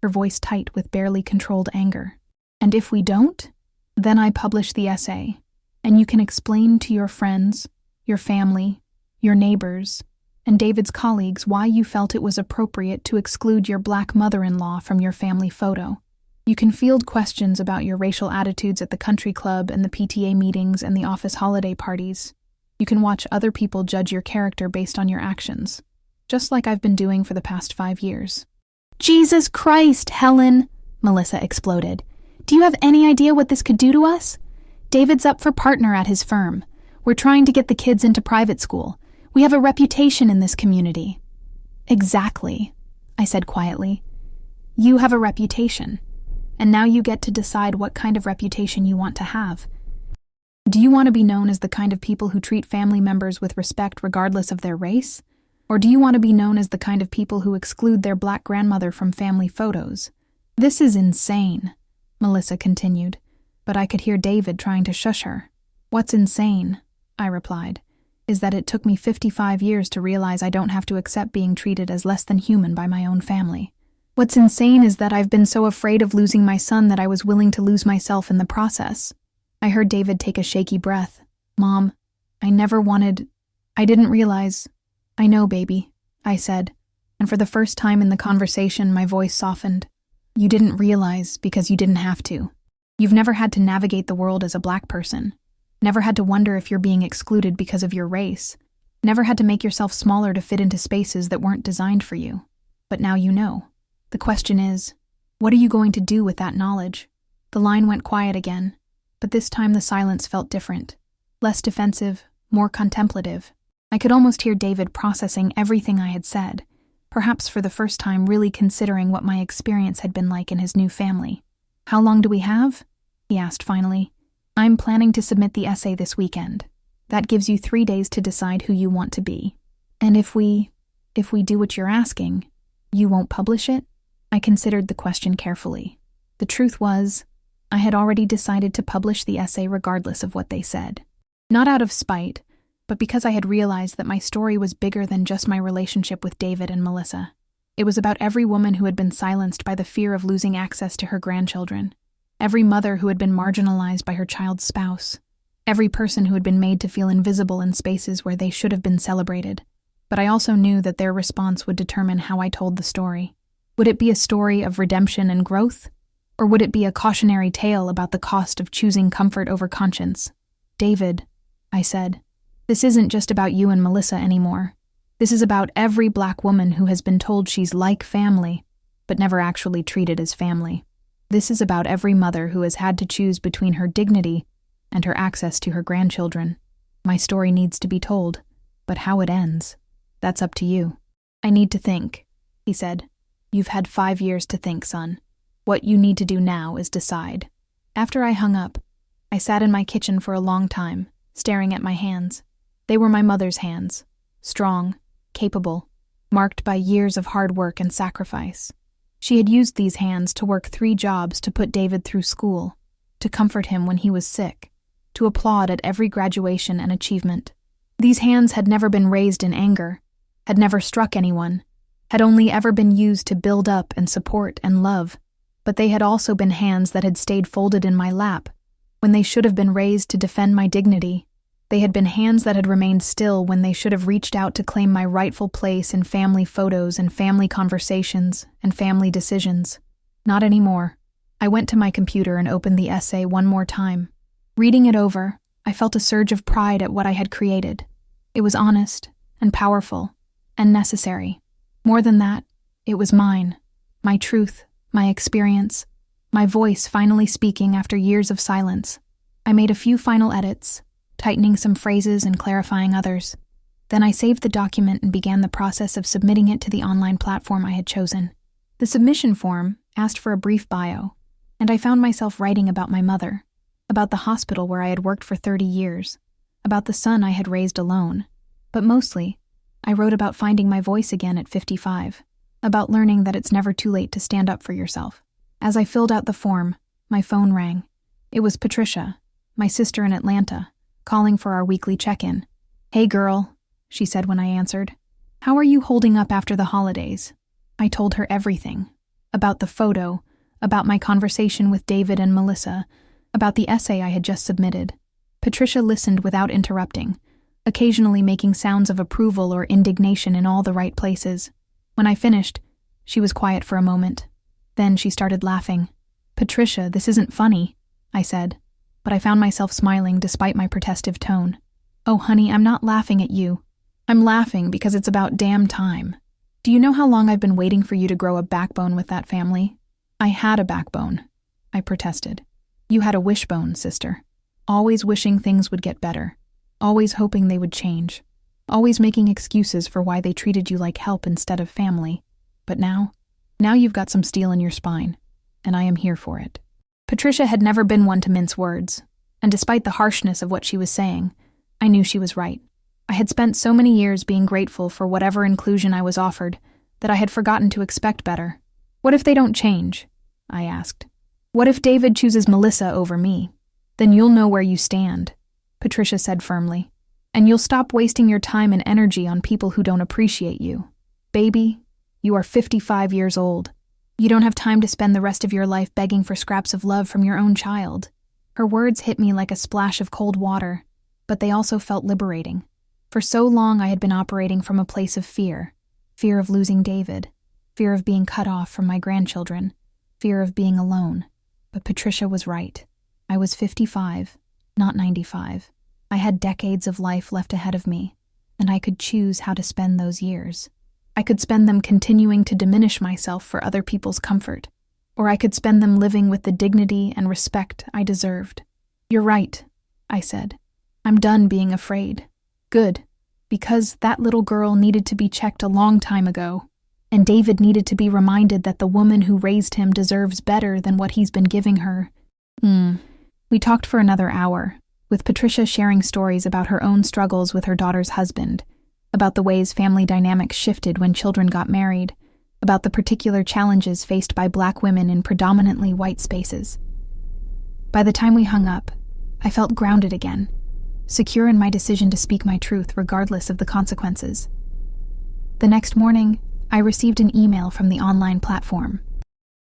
her voice tight with barely controlled anger. And if we don't, then I publish the essay, and you can explain to your friends, your family, your neighbors, and David's colleagues why you felt it was appropriate to exclude your black mother-in-law from your family photo. You can field questions about your racial attitudes at the country club and the PTA meetings and the office holiday parties. You can watch other people judge your character based on your actions, just like I've been doing for the past 5 years. Jesus Christ, Helen, Melissa exploded. Do you have any idea what this could do to us? David's up for partner at his firm. We're trying to get the kids into private school. We have a reputation in this community. Exactly, I said quietly. You have a reputation, and now you get to decide what kind of reputation you want to have. Do you want to be known as the kind of people who treat family members with respect regardless of their race? Or do you want to be known as the kind of people who exclude their black grandmother from family photos? This is insane, Melissa continued, but I could hear David trying to shush her. What's insane, I replied, is that it took me 55 years to realize I don't have to accept being treated as less than human by my own family. What's insane is that I've been so afraid of losing my son that I was willing to lose myself in the process. I heard David take a shaky breath. Mom, I didn't realize. I know, baby, I said, and for the first time in the conversation, my voice softened. You didn't realize because you didn't have to. You've never had to navigate the world as a black person. Never had to wonder if you're being excluded because of your race. Never had to make yourself smaller to fit into spaces that weren't designed for you. But now you know. The question is, what are you going to do with that knowledge? The line went quiet again, but this time the silence felt different. Less defensive, more contemplative. I could almost hear David processing everything I had said, perhaps for the first time really considering what my experience had been like in his new family. How long do we have? He asked finally. I'm planning to submit the essay this weekend. That gives you 3 days to decide who you want to be. And if we do what you're asking, you won't publish it? I considered the question carefully. The truth was, I had already decided to publish the essay regardless of what they said. Not out of spite, but because I had realized that my story was bigger than just my relationship with David and Melissa. It was about every woman who had been silenced by the fear of losing access to her grandchildren. Every mother who had been marginalized by her child's spouse. Every person who had been made to feel invisible in spaces where they should have been celebrated. But I also knew that their response would determine how I told the story. Would it be a story of redemption and growth? Or would it be a cautionary tale about the cost of choosing comfort over conscience? David, I said, This isn't just about you and Melissa anymore. This is about every Black woman who has been told she's like family, but never actually treated as family. This is about every mother who has had to choose between her dignity and her access to her grandchildren. My story needs to be told, but how it ends, that's up to you. I need to think, he said. You've had 5 years to think, son. What you need to do now is decide. After I hung up, I sat in my kitchen for a long time, staring at my hands. They were my mother's hands, strong, capable, marked by years of hard work and sacrifice. She had used these hands to work 3 jobs to put David through school, to comfort him when he was sick, to applaud at every graduation and achievement. These hands had never been raised in anger, had never struck anyone, had only ever been used to build up and support and love, but they had also been hands that had stayed folded in my lap when they should have been raised to defend my dignity. They had been hands that had remained still when they should have reached out to claim my rightful place in family photos and family conversations and family decisions. Not anymore. I went to my computer and opened the essay one more time. Reading it over, I felt a surge of pride at what I had created. It was honest and powerful and necessary. More than that, it was mine, my truth, my experience, my voice finally speaking after years of silence. I made a few final edits, tightening some phrases and clarifying others. Then I saved the document and began the process of submitting it to the online platform I had chosen. The submission form asked for a brief bio, and I found myself writing about my mother, about the hospital where I had worked for 30 years, about the son I had raised alone. But mostly, I wrote about finding my voice again at 55, about learning that it's never too late to stand up for yourself. As I filled out the form, my phone rang. It was Patricia, my sister in Atlanta, calling for our weekly check-in. "Hey girl," she said when I answered. "How are you holding up after the holidays?" I told her everything. About the photo, about my conversation with David and Melissa, about the essay I had just submitted. Patricia listened without interrupting, occasionally making sounds of approval or indignation in all the right places. When I finished, she was quiet for a moment. Then she started laughing. "Patricia, this isn't funny," I said, but I found myself smiling despite my protestive tone. "Oh, honey, I'm not laughing at you. I'm laughing because it's about damn time. Do you know how long I've been waiting for you to grow a backbone with that family?" "I had a backbone," I protested. "You had a wishbone, sister. Always wishing things would get better. Always hoping they would change. Always making excuses for why they treated you like help instead of family. But now you've got some steel in your spine, and I am here for it." Patricia had never been one to mince words, and despite the harshness of what she was saying, I knew she was right. I had spent so many years being grateful for whatever inclusion I was offered that I had forgotten to expect better. "What if they don't change?" I asked. "What if David chooses Melissa over me? Then you'll know where you stand," Patricia said firmly. "And you'll stop wasting your time and energy on people who don't appreciate you. Baby, you are 55 years old. You don't have time to spend the rest of your life begging for scraps of love from your own child." Her words hit me like a splash of cold water, but they also felt liberating. For so long I had been operating from a place of fear of losing David, fear of being cut off from my grandchildren, fear of being alone. But Patricia was right. I was 55, not 95. I had decades of life left ahead of me, and I could choose how to spend those years. I could spend them continuing to diminish myself for other people's comfort, or I could spend them living with the dignity and respect I deserved. "You're right," I said. "I'm done being afraid." Good, because that little girl needed to be checked a long time ago, and David needed to be reminded that the woman who raised him deserves better than what he's been giving her. We talked for another hour, with Patricia sharing stories about her own struggles with her daughter's husband, about the ways family dynamics shifted when children got married, about the particular challenges faced by Black women in predominantly white spaces. By the time we hung up, I felt grounded again, secure in my decision to speak my truth regardless of the consequences. The next morning, I received an email from the online platform.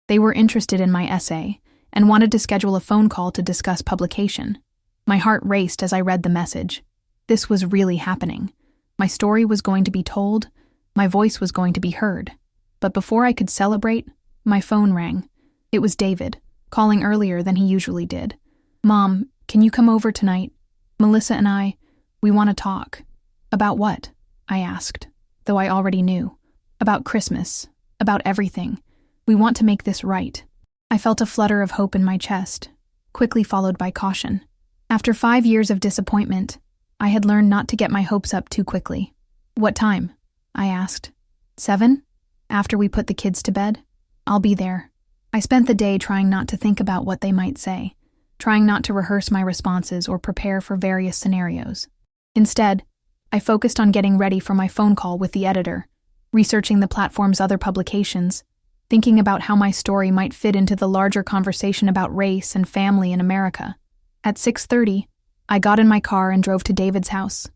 They were interested in my essay and wanted to schedule a phone call to discuss publication. My heart raced as I read the message. This was really happening. My story was going to be told, my voice was going to be heard. But before I could celebrate, my phone rang. It was David, calling earlier than he usually did. "Mom, can you come over tonight? Melissa and I, "We want to talk." "About what?" I asked, though I already knew. "About Christmas. About everything. We want to make this right." I felt a flutter of hope in my chest, quickly followed by caution. After 5 years of disappointment, I had learned not to get my hopes up too quickly. "What time?" I asked. 7? After we put the kids to bed? I'll be there. I spent the day trying not to think about what they might say, trying not to rehearse my responses or prepare for various scenarios. Instead, I focused on getting ready for my phone call with the editor, researching the platform's other publications, thinking about how my story might fit into the larger conversation about race and family in America. At 6:30, I got in my car and drove to David's house.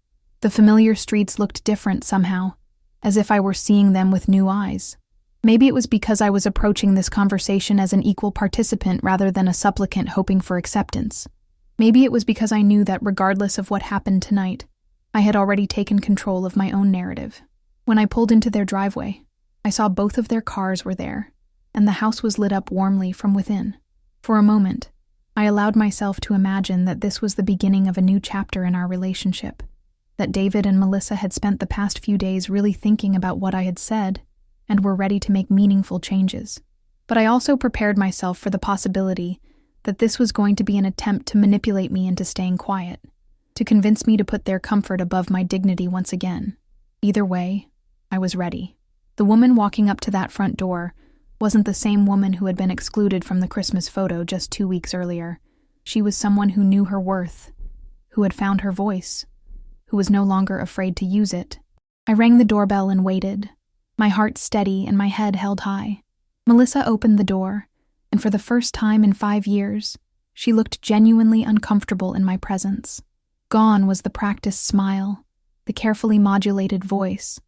The familiar streets looked different somehow, as if I were seeing them with new eyes. Maybe it was because I was approaching this conversation as an equal participant rather than a supplicant hoping for acceptance. Maybe it was because I knew that regardless of what happened tonight, I had already taken control of my own narrative. When I pulled into their driveway, I saw both of their cars were there, and the house was lit up warmly from within. For a moment, I allowed myself to imagine that this was the beginning of a new chapter in our relationship, that David and Melissa had spent the past few days really thinking about what I had said and were ready to make meaningful changes. But I also prepared myself for the possibility that this was going to be an attempt to manipulate me into staying quiet, to convince me to put their comfort above my dignity once again. Either way, I was ready. The woman walking up to that front door wasn't the same woman who had been excluded from the Christmas photo just 2 weeks earlier. She was someone who knew her worth, who had found her voice, who was no longer afraid to use it. I rang the doorbell and waited, my heart steady and my head held high. Melissa opened the door, and for the first time in 5 years, she looked genuinely uncomfortable in my presence. Gone was the practiced smile, the carefully modulated voice,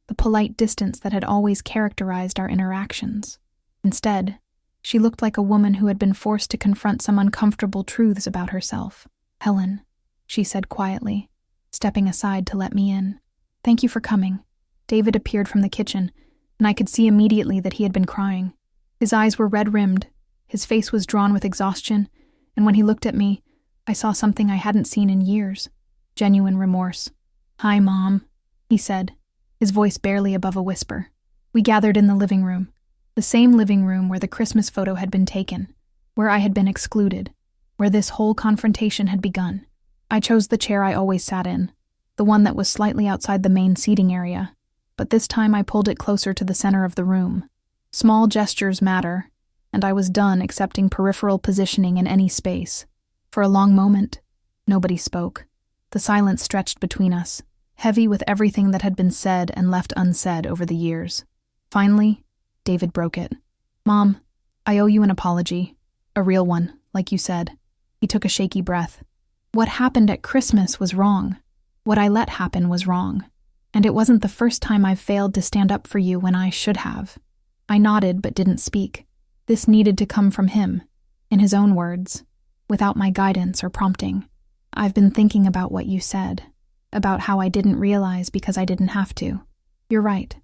the polite distance that had always characterized our interactions. Instead, she looked like a woman who had been forced to confront some uncomfortable truths about herself. "Helen," she said quietly, stepping aside to let me in. "Thank you for coming." David appeared from the kitchen, and I could see immediately that he had been crying. His eyes were red-rimmed, his face was drawn with exhaustion, and when he looked at me, I saw something I hadn't seen in years: genuine remorse. "Hi, Mom," he said, his voice barely above a whisper. We gathered in the living room, the same living room where the Christmas photo had been taken, where I had been excluded, where this whole confrontation had begun. I chose the chair I always sat in, the one that was slightly outside the main seating area, but this time I pulled it closer to the center of the room. Small gestures matter, and I was done accepting peripheral positioning in any space. For a long moment, nobody spoke. The silence stretched between us, heavy with everything that had been said and left unsaid over the years. Finally, David broke it. "Mom, I owe you an apology. A real one, like you said." He took a shaky breath. "What happened at Christmas was wrong. What I let happen was wrong. And it wasn't the first time I've failed to stand up for you when I should have." I nodded but didn't speak. This needed to come from him, in his own words, without my guidance or prompting. "I've been thinking about what you said, about how I didn't realize because I didn't have to. You're right.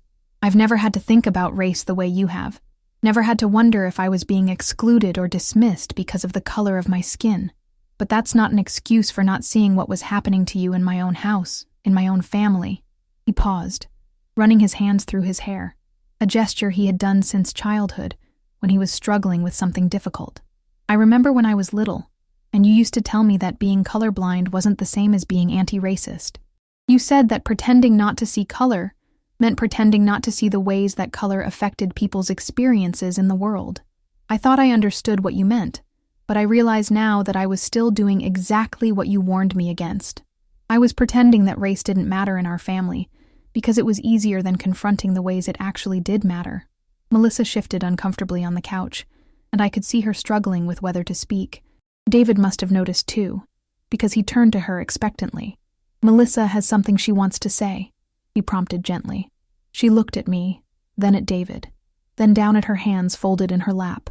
I've never had to think about race the way you have. Never had to wonder if I was being excluded or dismissed because of the color of my skin. But that's not an excuse for not seeing what was happening to you in my own house, in my own family." He paused, running his hands through his hair, a gesture he had done since childhood, when he was struggling with something difficult. "I remember when I was little, and you used to tell me that being colorblind wasn't the same as being anti-racist. You said that pretending not to see color meant pretending not to see the ways that color affected people's experiences in the world. I thought I understood what you meant, but I realize now that I was still doing exactly what you warned me against. I was pretending that race didn't matter in our family, because it was easier than confronting the ways it actually did matter." Melissa shifted uncomfortably on the couch, and I could see her struggling with whether to speak. David must have noticed too, because he turned to her expectantly. "Melissa has something she wants to say," he prompted gently. She looked at me, then at David, then down at her hands folded in her lap.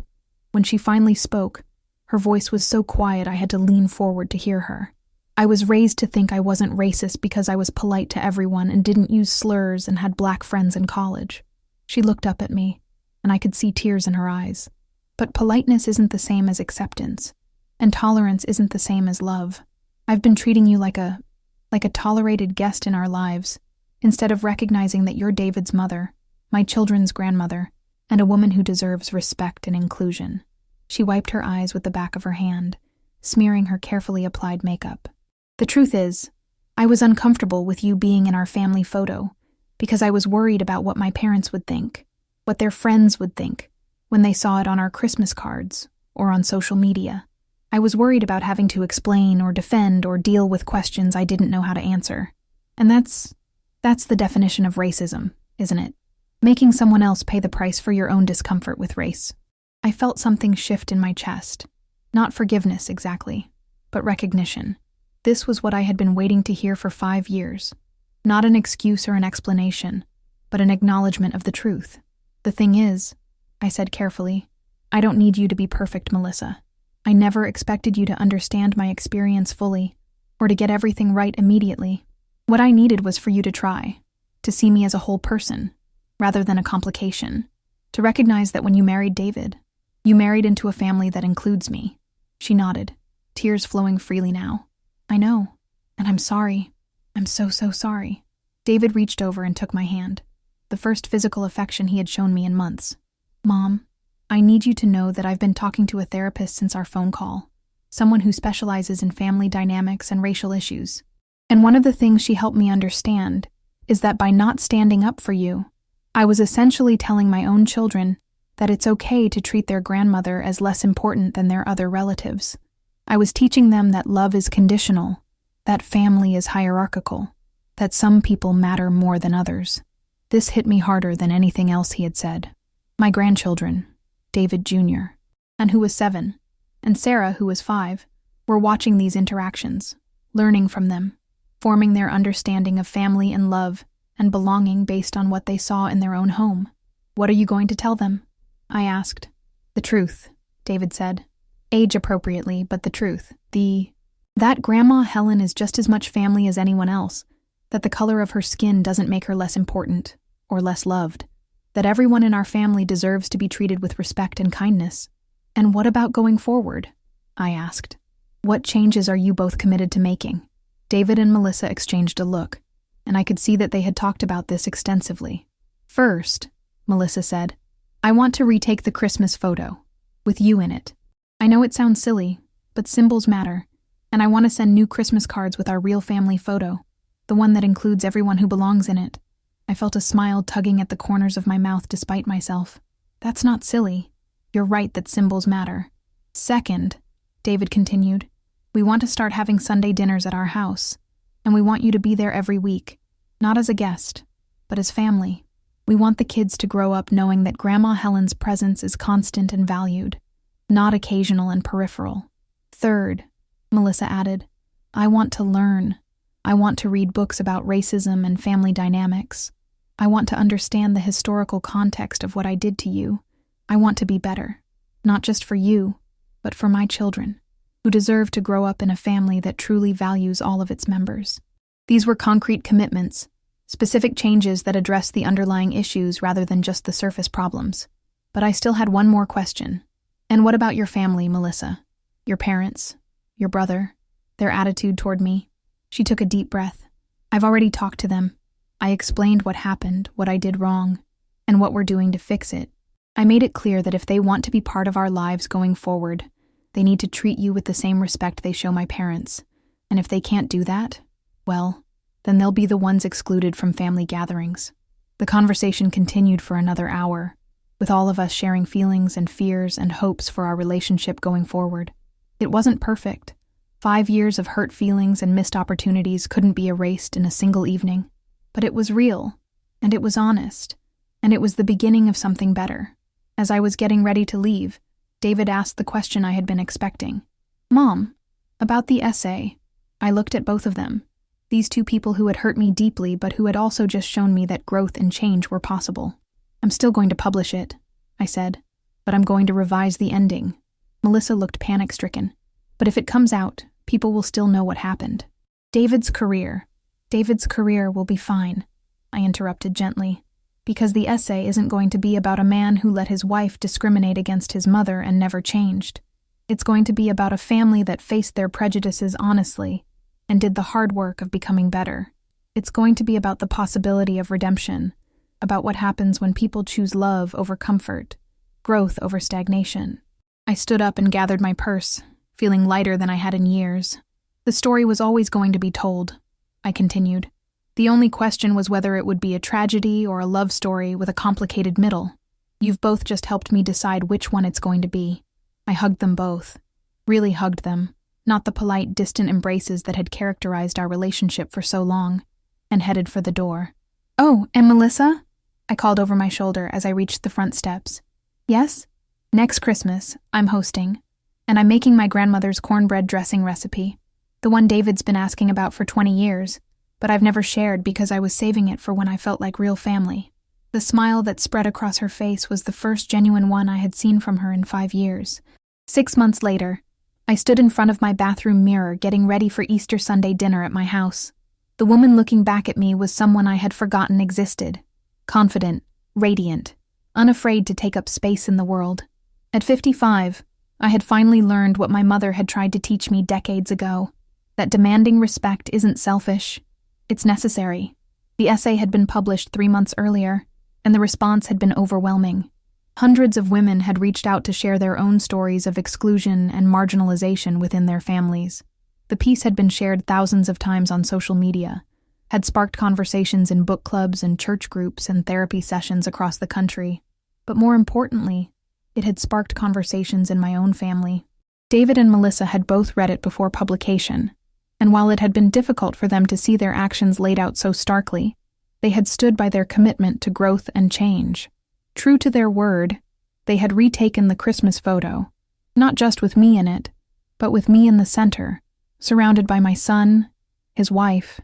When she finally spoke, her voice was so quiet I had to lean forward to hear her. "I was raised to think I wasn't racist because I was polite to everyone and didn't use slurs and had black friends in college." She looked up at me, and I could see tears in her eyes. "But politeness isn't the same as acceptance, and tolerance isn't the same as love. I've been treating you like a like a tolerated guest in our lives, instead of recognizing that you're David's mother, my children's grandmother, and a woman who deserves respect and inclusion. She wiped her eyes with the back of her hand, smearing her carefully applied makeup. The truth is, I was uncomfortable with you being in our family photo because I was worried about what my parents would think, what their friends would think, when they saw it on our Christmas cards or on social media. I was worried about having to explain or defend or deal with questions I didn't know how to answer. And that's the definition of racism, isn't it? Making someone else pay the price for your own discomfort with race. I felt something shift in my chest. Not forgiveness exactly, but recognition. This was what I had been waiting to hear for 5 years. Not an excuse or an explanation, but an acknowledgement of the truth. The thing is, I said carefully, I don't need you to be perfect, Melissa. I never expected you to understand my experience fully, or to get everything right immediately. What I needed was for you to try, to see me as a whole person, rather than a complication, to recognize that when you married David, you married into a family that includes me. She nodded, tears flowing freely now. I know, and I'm sorry. I'm so sorry. David reached over and took my hand, the first physical affection he had shown me in months. Mom, I need you to know that I've been talking to a therapist since our phone call, someone who specializes in family dynamics and racial issues. And one of the things she helped me understand is that by not standing up for you, I was essentially telling my own children that it's okay to treat their grandmother as less important than their other relatives. I was teaching them that love is conditional, that family is hierarchical, that some people matter more than others. This hit me harder than anything else he had said. My grandchildren, David Jr., and who was 7, and Sarah, who was 5, were watching these interactions, learning from them, forming their understanding of family and love and belonging based on what they saw in their own home. What are you going to tell them? I asked. The truth, David said. Age appropriately, but the truth. That Grandma Helen is just as much family as anyone else, that the color of her skin doesn't make her less important or less loved, that everyone in our family deserves to be treated with respect and kindness. And what about going forward? I asked. What changes are you both committed to making? David and Melissa exchanged a look, and I could see that they had talked about this extensively. First, Melissa said, I want to retake the Christmas photo, with you in it. I know it sounds silly, but symbols matter, and I want to send new Christmas cards with our real family photo, the one that includes everyone who belongs in it. I felt a smile tugging at the corners of my mouth despite myself. That's not silly. You're right that symbols matter. Second, David continued, we want to start having Sunday dinners at our house, and we want you to be there every week, not as a guest, but as family. We want the kids to grow up knowing that Grandma Helen's presence is constant and valued, not occasional and peripheral. Third, Melissa added, I want to learn. I want to read books about racism and family dynamics. I want to understand the historical context of what I did to you. I want to be better, not just for you, but for my children, who deserve to grow up in a family that truly values all of its members. These were concrete commitments, specific changes that addressed the underlying issues rather than just the surface problems. But I still had one more question. And what about your family, Melissa? Your parents? Your brother? Their attitude toward me? She took a deep breath. I've already talked to them. I explained what happened, what I did wrong, and what we're doing to fix it. I made it clear that if they want to be part of our lives going forward, they need to treat you with the same respect they show my parents. And if they can't do that, well, then they'll be the ones excluded from family gatherings. The conversation continued for another hour, with all of us sharing feelings and fears and hopes for our relationship going forward. It wasn't perfect. 5 years of hurt feelings and missed opportunities couldn't be erased in a single evening. But it was real, and it was honest, and it was the beginning of something better. As I was getting ready to leave, David asked the question I had been expecting. Mom, about the essay. I looked at both of them. These two people who had hurt me deeply but who had also just shown me that growth and change were possible. I'm still going to publish it, I said, but I'm going to revise the ending. Melissa looked panic-stricken. But if it comes out, people will still know what happened. David's career will be fine, I interrupted gently, because the essay isn't going to be about a man who let his wife discriminate against his mother and never changed. It's going to be about a family that faced their prejudices honestly and did the hard work of becoming better. It's going to be about the possibility of redemption, about what happens when people choose love over comfort, growth over stagnation. I stood up and gathered my purse, feeling lighter than I had in years. The story was always going to be told, I continued. The only question was whether it would be a tragedy or a love story with a complicated middle. You've both just helped me decide which one it's going to be. I hugged them both. Really hugged them, not the polite, distant embraces that had characterized our relationship for so long, and headed for the door. "Oh, and Melissa?" I called over my shoulder as I reached the front steps. "Yes? Next Christmas, I'm hosting, and I'm making my grandmother's cornbread dressing recipe, the one David's been asking about for 20 years, but I've never shared because I was saving it for when I felt like real family." The smile that spread across her face was the first genuine one I had seen from her in 5 years. 6 months later, I stood in front of my bathroom mirror getting ready for Easter Sunday dinner at my house. The woman looking back at me was someone I had forgotten existed. Confident, radiant, unafraid to take up space in the world. At 55, I had finally learned what my mother had tried to teach me decades ago, that demanding respect isn't selfish, it's necessary. The essay had been published 3 months earlier, and the response had been overwhelming. Hundreds of women had reached out to share their own stories of exclusion and marginalization within their families. The piece had been shared thousands of times on social media, had sparked conversations in book clubs and church groups and therapy sessions across the country. But more importantly, it had sparked conversations in my own family. David and Melissa had both read it before publication, and while it had been difficult for them to see their actions laid out so starkly, they had stood by their commitment to growth and change. True to their word, they had retaken the Christmas photo, not just with me in it, but with me in the center, surrounded by my son, his wife,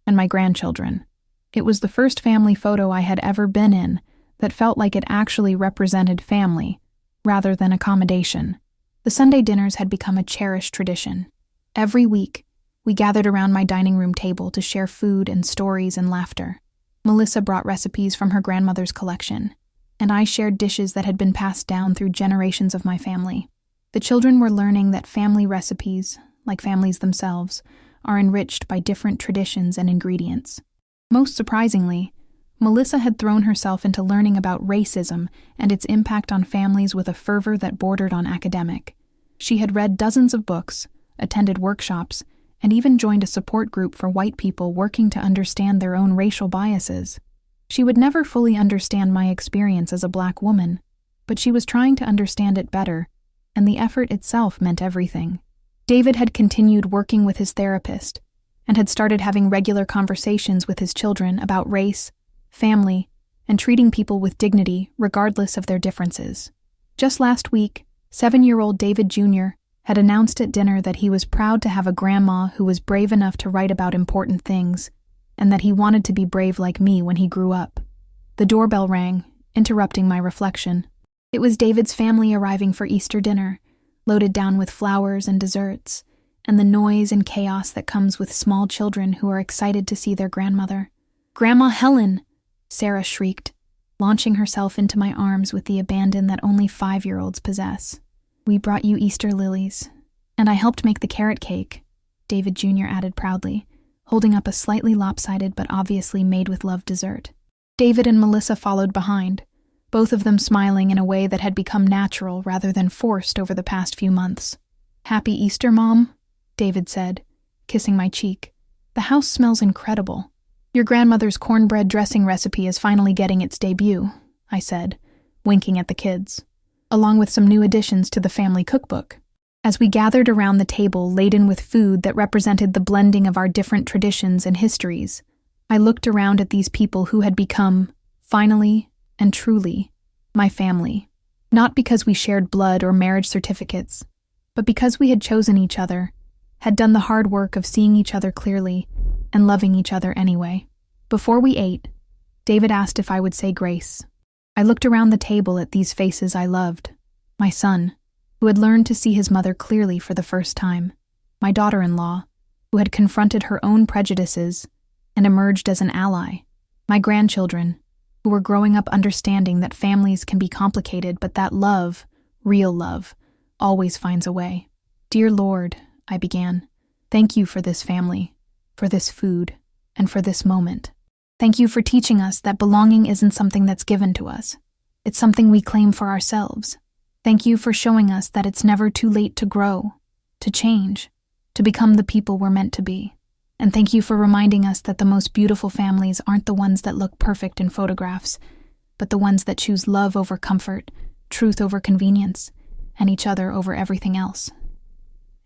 and my grandchildren. It was the first family photo I had ever been in that felt like it actually represented family, rather than accommodation. The Sunday dinners had become a cherished tradition. Every week, we gathered around my dining room table to share food and stories and laughter. Melissa brought recipes from her grandmother's collection, and I shared dishes that had been passed down through generations of my family. The children were learning that family recipes, like families themselves, are enriched by different traditions and ingredients. Most surprisingly, Melissa had thrown herself into learning about racism and its impact on families with a fervor that bordered on academic. She had read dozens of books, attended workshops, and even joined a support group for white people working to understand their own racial biases. She would never fully understand my experience as a Black woman, but she was trying to understand it better, and the effort itself meant everything. David had continued working with his therapist, and had started having regular conversations with his children about race, family, and treating people with dignity regardless of their differences. Just last week, 7-year-old David Jr. had announced at dinner that he was proud to have a grandma who was brave enough to write about important things, and that he wanted to be brave like me when he grew up. The doorbell rang, interrupting my reflection. It was David's family arriving for Easter dinner, loaded down with flowers and desserts, and the noise and chaos that comes with small children who are excited to see their grandmother. "Grandma Helen!" Sarah shrieked, launching herself into my arms with the abandon that only 5-year-olds possess. "We brought you Easter lilies, and I helped make the carrot cake," David Jr. added proudly, holding up a slightly lopsided but obviously made with love dessert. David and Melissa followed behind, both of them smiling in a way that had become natural rather than forced over the past few months. "Happy Easter, Mom," David said, kissing my cheek. "The house smells incredible." "Your grandmother's cornbread dressing recipe is finally getting its debut," I said, winking at the kids, along with some new additions to the family cookbook. As we gathered around the table laden with food that represented the blending of our different traditions and histories, I looked around at these people who had become, finally and truly, my family. Not because we shared blood or marriage certificates, but because we had chosen each other, had done the hard work of seeing each other clearly, and loving each other anyway. Before we ate, David asked if I would say grace. I looked around the table at these faces I loved. My son, who had learned to see his mother clearly for the first time. My daughter-in-law, who had confronted her own prejudices and emerged as an ally. My grandchildren, who were growing up understanding that families can be complicated but that love, real love, always finds a way. "Dear Lord," I began, Thank you for this family, for this food, and for this moment. Thank you for teaching us that belonging isn't something that's given to us. It's something we claim for ourselves. Thank you for showing us that it's never too late to grow, to change, to become the people we're meant to be. And thank you for reminding us that the most beautiful families aren't the ones that look perfect in photographs, but the ones that choose love over comfort, truth over convenience, and each other over everything else.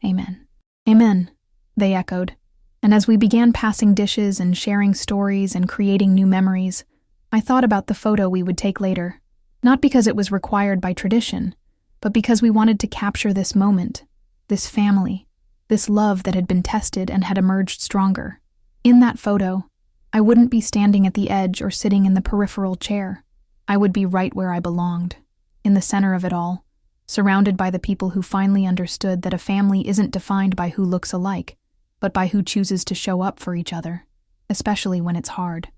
Amen. Amen, they echoed. And as we began passing dishes and sharing stories and creating new memories, I thought about the photo we would take later, not because it was required by tradition, but because we wanted to capture this moment, this family, this love that had been tested and had emerged stronger. In that photo, I wouldn't be standing at the edge or sitting in the peripheral chair. I would be right where I belonged, in the center of it all, surrounded by the people who finally understood that a family isn't defined by who looks alike, but by who chooses to show up for each other, especially when it's hard.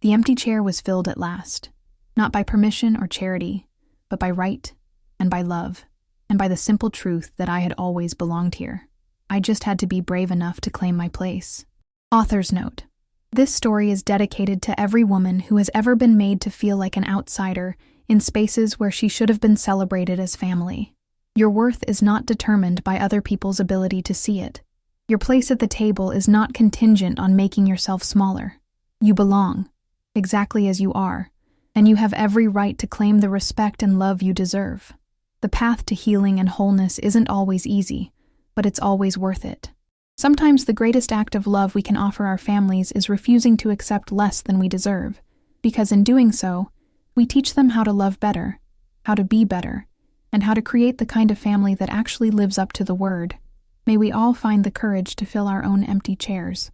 The empty chair was filled at last, not by permission or charity, but by right and by love, and by the simple truth that I had always belonged here. I just had to be brave enough to claim my place. Author's note. This story is dedicated to every woman who has ever been made to feel like an outsider in spaces where she should have been celebrated as family. Your worth is not determined by other people's ability to see it. Your place at the table is not contingent on making yourself smaller. You belong, exactly as you are, and you have every right to claim the respect and love you deserve. The path to healing and wholeness isn't always easy, but it's always worth it. Sometimes the greatest act of love we can offer our families is refusing to accept less than we deserve, because in doing so, we teach them how to love better, how to be better, and how to create the kind of family that actually lives up to the word. May we all find the courage to fill our own empty chairs.